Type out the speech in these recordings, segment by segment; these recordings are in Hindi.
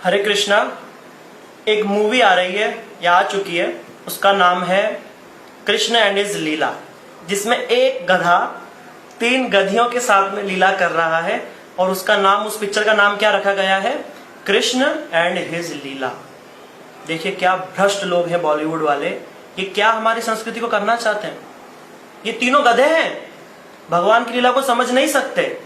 हरे कृष्णा। एक मूवी आ रही है या आ चुकी है, उसका नाम है कृष्ण एंड हिज लीला, जिसमें एक गधा 3 गधियों के साथ में लीला कर रहा है और उसका नाम, उस पिक्चर का नाम क्या रखा गया है? कृष्ण एंड हिज लीला। देखिए क्या भ्रष्ट लोग हैं बॉलीवुड वाले, ये क्या हमारी संस्कृति को करना चाहते हैं। ये तीनों गधे हैं, भगवान की लीला को समझ नहीं सकते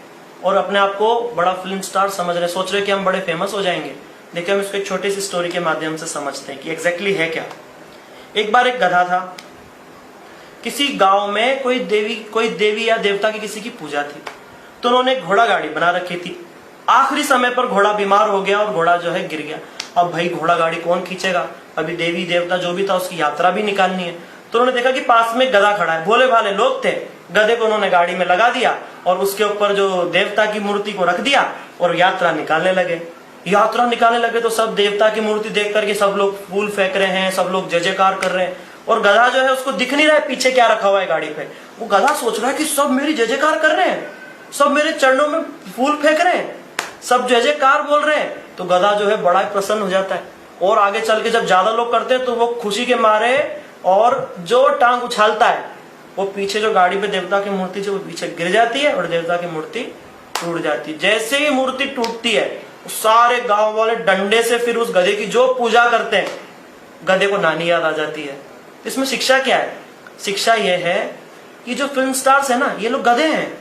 और अपने आप को बड़ा फिल्म स्टार समझ रहे, सोच रहे कि हम बड़े फेमस हो जाएंगे। देखिए हम इसको एक छोटी सी स्टोरी के माध्यम से समझते हैं कि एग्जैक्टली है क्या। एक बार एक गधा था, किसी गांव में कोई देवी या देवता की किसी की पूजा थी, तो उन्होंने एक घोड़ा गाड़ी बना रखी थी। आखिरी समय पर घोड़ा बीमार हो गया और घोड़ा जो है गिर गया। अब भाई घोड़ा गाड़ी कौन खींचेगा, अभी देवी देवता जो भी था उसकी यात्रा भी निकालनी है। तो उन्होंने देखा कि पास में गधा खड़ा है, भोले भाले लोग थे, गधे को उन्होंने गाड़ी में लगा दिया और उसके ऊपर जो देवता की मूर्ति को रख दिया और यात्रा निकालने लगे। तो सब देवता की मूर्ति देख करके सब लोग फूल फेंक रहे हैं, सब लोग जय जयकार कर रहे हैं और गधा जो है उसको दिख नहीं रहा है पीछे क्या रखा हुआ है गाड़ी पे। वो गधा सोच रहा है कि सब मेरी जय जयकार कर रहे हैं, सब मेरे चरणों में फूल फेंक रहे हैं, सब जय जयकार बोल रहे हैं। तो गधा जो है बड़ा प्रसन्न हो जाता है और आगे चल के जब ज्यादा लोग करते हैं तो वो खुशी के मारे और जो टांग उछालता है वो पीछे जो गाड़ी पे देवता की मूर्ति जो वो पीछे गिर जाती है और देवता की मूर्ति टूट जाती है। जैसे ही मूर्ति टूटती है सारे गांव वाले डंडे से फिर उस गधे की जो पूजा करते हैं, गधे को नानी याद आ जाती है। इसमें शिक्षा क्या है? शिक्षा यह है कि जो फिल्म स्टार्स है ना, ये लोग गधे हैं।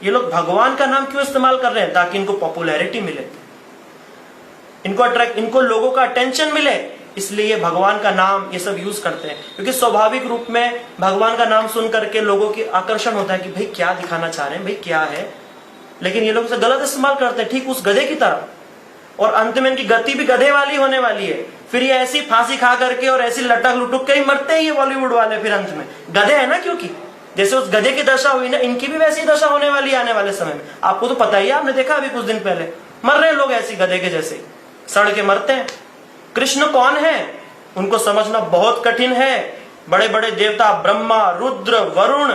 ये लोग भगवान का नाम क्यों इस्तेमाल कर रहे हैं? ताकि इनको पॉपुलैरिटी मिले, इनको लोगों का अटेंशन मिले, इसलिए भगवान का नाम ये सब यूज करते हैं। क्योंकि स्वाभाविक रूप में भगवान का नाम सुन करके लोगों की आकर्षण होता है कि भाई क्या दिखाना चाह रहे हैं, भाई क्या है। लेकिन ये लोग इसे गलत इस्तेमाल करते हैं, ठीक उस गधे की तरह, और अंत में इनकी गति भी गधे वाली होने वाली है। फिर ये ऐसी फांसी खा करके और ऐसी लटक लुटुक के ही मरते हैं ये बॉलीवुड वाले। फिर अंत में गधे है ना, क्योंकि जैसे उस गधे की दशा हुई ना, इनकी भी वैसी दशा होने वाली है आने वाले समय में। आपको तो पता ही है, आपने देखा अभी कुछ दिन पहले मर रहे हैं लोग ऐसी गधे के जैसे, सड़ के मरते हैं। कृष्ण कौन है उनको समझना बहुत कठिन है। बड़े बड़े देवता ब्रह्मा, रुद्र, वरुण,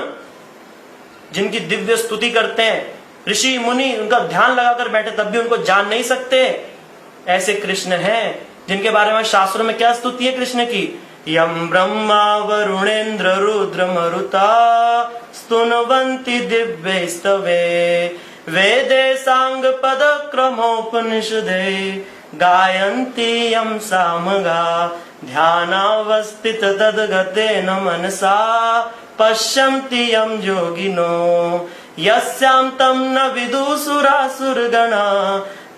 जिनकी दिव्य स्तुति करते हैं, ऋषि मुनि उनका ध्यान लगाकर बैठे तब भी उनको जान नहीं सकते। ऐसे कृष्ण हैं जिनके बारे में शास्त्रों में क्या स्तुति है कृष्ण की? यम ब्रह्मा वरुणेन्द्र रुद्र मरुता स्तुनवन्ति दिव्य स्तवे वेदे सांग पद क्रमोपनिषदे गायन्ति यम सामगा ध्यानावस्थित तद्गतेन मनसा पश्यन्ति यम योगिनो यस्यां तं न विदुसुरासुरगणा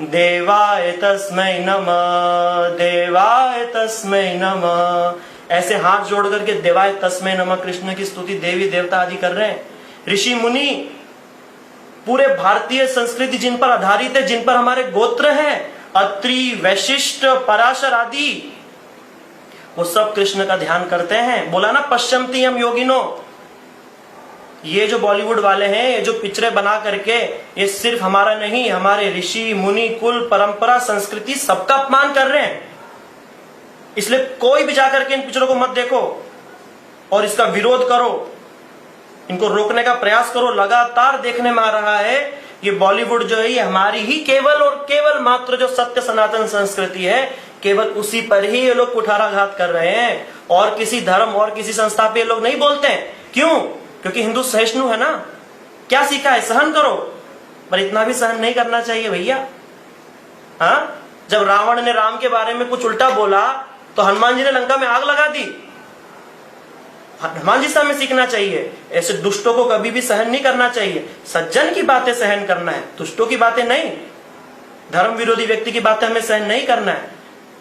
देवाय तस्मै नमः, देवाय तस्मै नमः। ऐसे हाथ जोड़ करके देवाय तस्मै नमः कृष्ण की स्तुति देवी देवता आदि कर रहे हैं। ऋषि मुनि, पूरे भारतीय संस्कृति जिन पर आधारित है, जिन पर हमारे गोत्र हैं, अत्रि, वैशिष्ट, पराशर आदि, वो सब कृष्ण का ध्यान करते हैं। बोला ना पश्यन्ति यम योगिनो। ये जो बॉलीवुड वाले हैं, ये जो पिक्चरें बना करके, ये सिर्फ हमारा नहीं, हमारे ऋषि मुनि कुल परंपरा संस्कृति सबका अपमान कर रहे हैं। इसलिए कोई भी जाकर के इन पिक्चरों को मत देखो और इसका विरोध करो, इनको रोकने का प्रयास करो। लगातार देखने में आ रहा है ये बॉलीवुड जो है ये हमारी ही केवल और केवल मात्र जो सत्य सनातन संस्कृति है, केवल उसी पर ही ये लोग कुठाराघात कर रहे हैं और किसी धर्म और किसी संस्था पे ये लोग नहीं बोलते हैं। क्यों? क्योंकि हिंदू सहिष्णु है ना। क्या सीखा है? सहन करो, पर इतना भी सहन नहीं करना चाहिए भैया। हाँ, जब रावण ने राम के बारे में कुछ उल्टा बोला तो हनुमान जी ने लंका में आग लगा दी। हनुमान जी से हमें सीखना चाहिए, ऐसे दुष्टों को कभी भी सहन नहीं करना चाहिए। सज्जन की बातें सहन करना है, दुष्टों की बातें नहीं। धर्म विरोधी व्यक्ति की बातें हमें सहन नहीं करना है।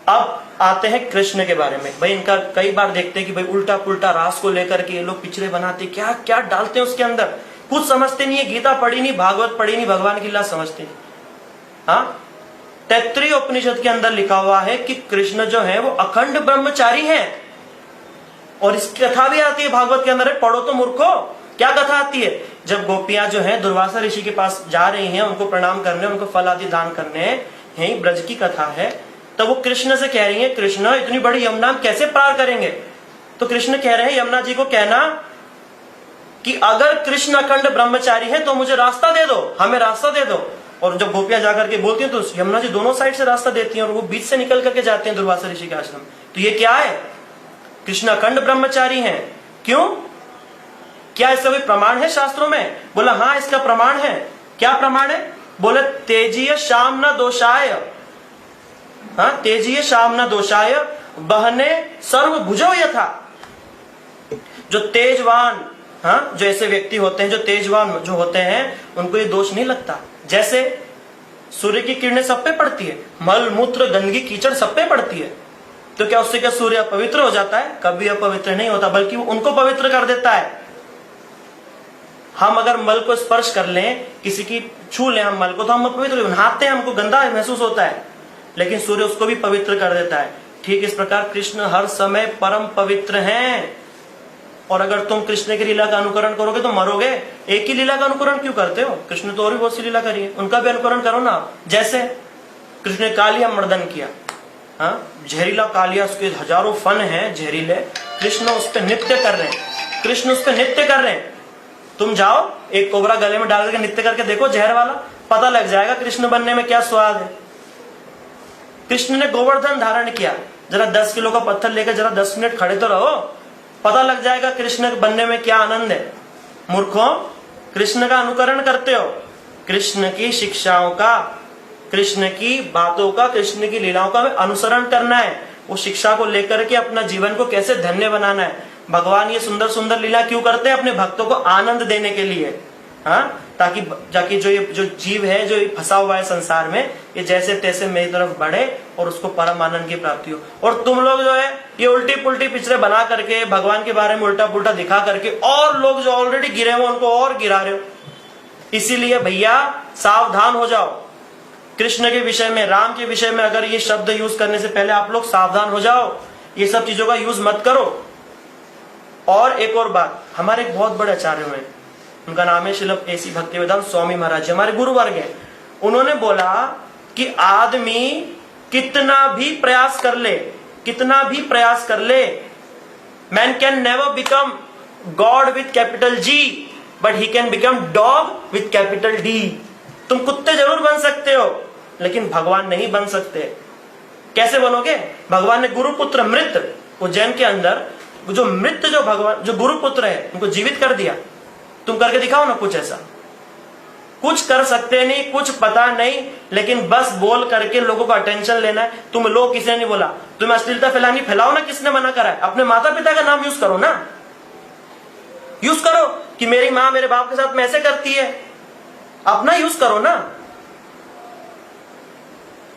अब आते हैं कृष्ण के बारे में। भाई इनका कई बार देखते हैं कि भाई उल्टा पुल्टा रास को लेकर के ये लोग पिक्चरें बनाते, क्या क्या डालते हैं उसके अंदर, कुछ समझते नहीं है। गीता पढ़ी नहीं, भागवत पढ़ी नहीं, भगवान की लीला समझते नहीं। हाँ, तैत्तिरीय उपनिषद के अंदर लिखा हुआ है कि कृष्ण जो है वो अखंड ब्रह्मचारी है। और इसकी कथा भी आती है भागवत के अंदर, पढ़ो तो मूर्खो। क्या कथा आती है? जब गोपियां जो है दुर्वासा ऋषि के पास जा रही हैं उनको प्रणाम करने, उनको फल आदि दान करने, यही ब्रज की कथा है, तब वो कृष्ण से कह रही है, कृष्ण इतनी बड़ी यमुना कैसे पार करेंगे? तो कृष्ण कह रहे हैं यमुना जी को कहना कि अगर कृष्ण अखंड ब्रह्मचारी है तो मुझे रास्ता दे दो, हमें रास्ता दे दो। और जब गोपियां जाकर के बोलती हैं तो यमुना जी दोनों साइड से रास्ता देती हैं और वो बीच से निकल करके जाते हैं दुर्वासा ऋषि के आश्रम। तो ये क्या है? कृष्ण अखंड ब्रह्मचारी हैं। क्यों? क्या इसका कोई प्रमाण है शास्त्रों में? बोला हाँ इसका प्रमाण है। क्या प्रमाण है? बोले तेजीय शाम न दोषाय, हाँ तेजीय शाम न दोषाय बहने सर्व भुजो यथा। जो तेजवान, हाँ जो ऐसे व्यक्ति होते हैं जो तेजवान जो होते हैं उनको ये दोष नहीं लगता। जैसे सूर्य की किरणें सब पे पड़ती है, मल मूत्र गंदगी कीचड़ सब पे पड़ती है, तो क्या उससे क्या सूर्य अपवित्र हो जाता है? कभी अपवित्र नहीं होता, बल्कि वो उनको पवित्र कर देता है। हम अगर मल को स्पर्श कर लें, किसी की छू लें हम मल को, तो हम अपवित्र नहाते हैं, हमको गंदा महसूस होता है, लेकिन सूर्य उसको भी पवित्र कर देता है। ठीक इस प्रकार कृष्ण हर समय परम पवित्र हैं। और अगर तुम कृष्ण की लीला का अनुकरण करोगे तो मरोगे। एक ही लीला का अनुकरण क्यों करते हो? कृष्ण तो और भी बहुत सी लीला करी है, उनका भी अनुकरण करो ना। जैसे कृष्ण ने कालिया मर्दन किया, हाँ जहरीला कालिया, उसके हजारों फन हैं जहरीले, कृष्ण उस पर नृत्य कर रहे हैं, कृष्ण उस पर नृत्य कर रहे हैं। तुम जाओ एक कोबरा गले में डाल करके नृत्य करके देखो जहर वाला, पता लग जाएगा कृष्ण बनने में क्या स्वाद है। कृष्ण ने गोवर्धन धारण किया, जरा 10 किलो का पत्थर लेकर जरा 10 मिनट खड़े तो रहो, पता लग जाएगा कृष्ण बनने में क्या आनंद है। मूर्खों, कृष्ण का अनुकरण करते हो, कृष्ण की शिक्षाओं का, कृष्ण की बातों का, कृष्ण की लीलाओं का अनुसरण करना है। वो शिक्षा को लेकर के अपना जीवन को कैसे धन्य बनाना है। भगवान ये सुंदर सुंदर लीला क्यों करते हैं? अपने भक्तों को आनंद देने के लिए, हाँ ताकि जाकि जो जीव है जो फंसा हुआ है संसार में, ये जैसे तैसे मेरी तरफ बढ़े और उसको परम आनंद की प्राप्ति हो। और तुम लोग जो है ये उल्टी पुल्टी पिक्चरें बना करके भगवान के बारे में उल्टा पुल्टा दिखा करके और लोग जो ऑलरेडी गिरे हुए उनको और गिरा रहे हो। इसीलिए भैया सावधान हो जाओ। कृष्ण के विषय में, राम के विषय में अगर ये शब्द यूज करने से पहले आप लोग सावधान हो जाओ, ये सब चीजों का यूज मत करो। और एक और बात, हमारे एक बहुत बड़े आचार्य हुए, उनका नाम है श्रील ऐसी भक्तिवेदांत स्वामी महाराज, हमारे गुरु वर्ग है। उन्होंने बोला कि आदमी कितना भी प्रयास कर ले, कितना भी प्रयास कर ले, man can never become God with capital G, but he can become dog with capital D. तुम कुत्ते जरूर बन सकते हो, लेकिन भगवान नहीं बन सकते। कैसे बनोगे? भगवान ने गुरुपुत्र मृत, उज्जैन के अंदर जो मृत जो भगवान जो गुरुपुत्र है उनको जीवित कर दिया। तुम करके दिखाओ ना कुछ ऐसा। कुछ कर सकते नहीं, कुछ पता नहीं, लेकिन बस बोल करके लोगों का अटेंशन लेना है। तुम लोग, किसी ने नहीं बोला तुम्हें अश्लीलता फैलानी, फैलाओ ना, किसने मना करा है? अपने माता पिता का नाम यूज करो ना, यूज करो कि मेरी माँ मेरे बाप के साथ में ऐसे करती है, अपना यूज करो ना।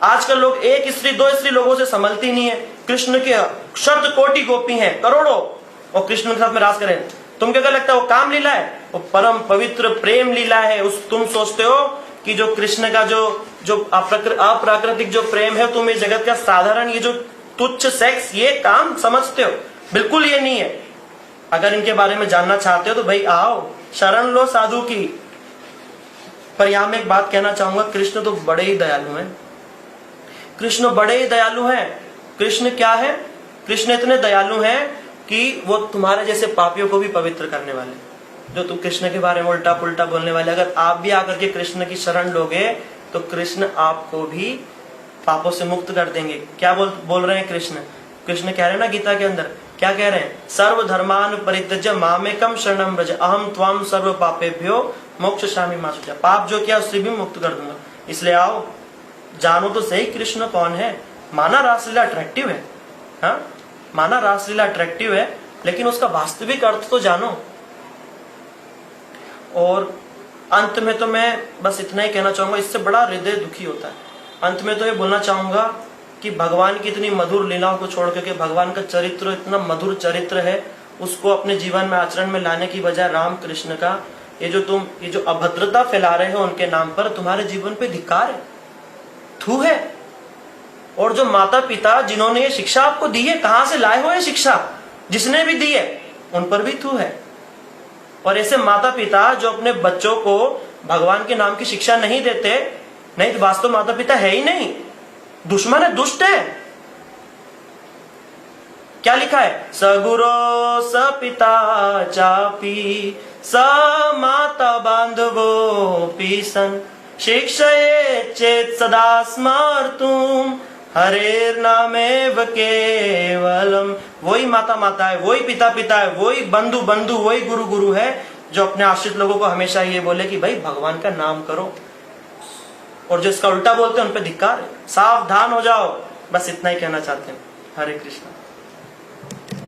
आजकल लोग एक स्त्री दो स्त्री लोगों से संभलती नहीं है। कृष्ण के शत कोटि गोपी हैं, करोड़ों, और कृष्ण के साथ में रास करें। तुम क्या लगता है वो काम लीला है? वो परम पवित्र प्रेम लीला है। उस तुम सोचते हो कि जो कृष्ण का जो अप्राकृतिक जो प्रेम है, तुम इस जगत का साधारण ये जो तुच्छ सेक्स ये काम समझते हो, बिल्कुल ये नहीं है। अगर इनके बारे में जानना चाहते हो तो भाई आओ, शरण लो साधु की। पर यहां मैं एक बात कहना चाहूंगा, कृष्ण तो बड़े ही दयालु हैं, कृष्ण बड़े ही दयालु हैं। कृष्ण क्या है? कृष्ण इतने दयालु हैं कि वो तुम्हारे जैसे पापियों को भी पवित्र करने वाले, जो तुम कृष्ण के बारे में उल्टा पुल्टा बोलने वाले, अगर आप भी आकर के कृष्ण की शरण लोगे तो कृष्ण आपको भी पापों से मुक्त कर देंगे। क्या बोल रहे हैं कृष्ण? कृष्ण कह रहे हैं ना गीता के अंदर, क्या कह रहे हैं? सर्व धर्मान परित्यज्य मामेकम शरणम व्रज अहम त्वाम सर्व पापेभ्यो मोक्षयिष्यामि मा शुचः। पाप जो किया उससे भी मुक्त कर दूंगा। इसलिए आओ, जानो तो सही कृष्ण कौन है। माना रासलीला अट्रैक्टिव है, हाँ माना रासलीला अट्रैक्टिव है, लेकिन उसका वास्तविक अर्थ तो जानो। और अंत में तो मैं बस इतना ही कहना चाहूंगा, इससे बड़ा हृदय दुखी होता है। अंत में तो ये बोलना चाहूंगा कि भगवान की इतनी मधुर लीलाओं को छोड़ करके, भगवान का चरित्र इतना मधुर चरित्र है, उसको अपने जीवन में आचरण में लाने की बजाय राम कृष्ण का ये जो अभद्रता फैला रहे हो उनके नाम पर, तुम्हारे जीवन पे धिक्कार है, थू है। और जो माता पिता जिन्होंने ये शिक्षा आपको दी है, कहां से लाए हो ये शिक्षा? जिसने भी दी है उन पर भी थू है। और ऐसे माता पिता जो अपने बच्चों को भगवान के नाम की शिक्षा नहीं देते, नहीं तो वास्तव माता पिता है ही नहीं, दुश्मन है, दुष्ट है। क्या लिखा है? सगुरो स पिता चापी स माता बांधवो पीसन शिक्षये चेत सदा स्मर्तुम हरेर नामेव केवलम। वही माता माता है, वही पिता पिता है, वही बंधु बंधु, वही गुरु गुरु है, जो अपने आश्रित लोगों को हमेशा ये बोले कि भाई भगवान का नाम करो, और जो इसका उल्टा बोलते हैं उन पे धिक्कार है। सावधान हो जाओ, बस इतना ही कहना चाहते हैं। हरे कृष्णा।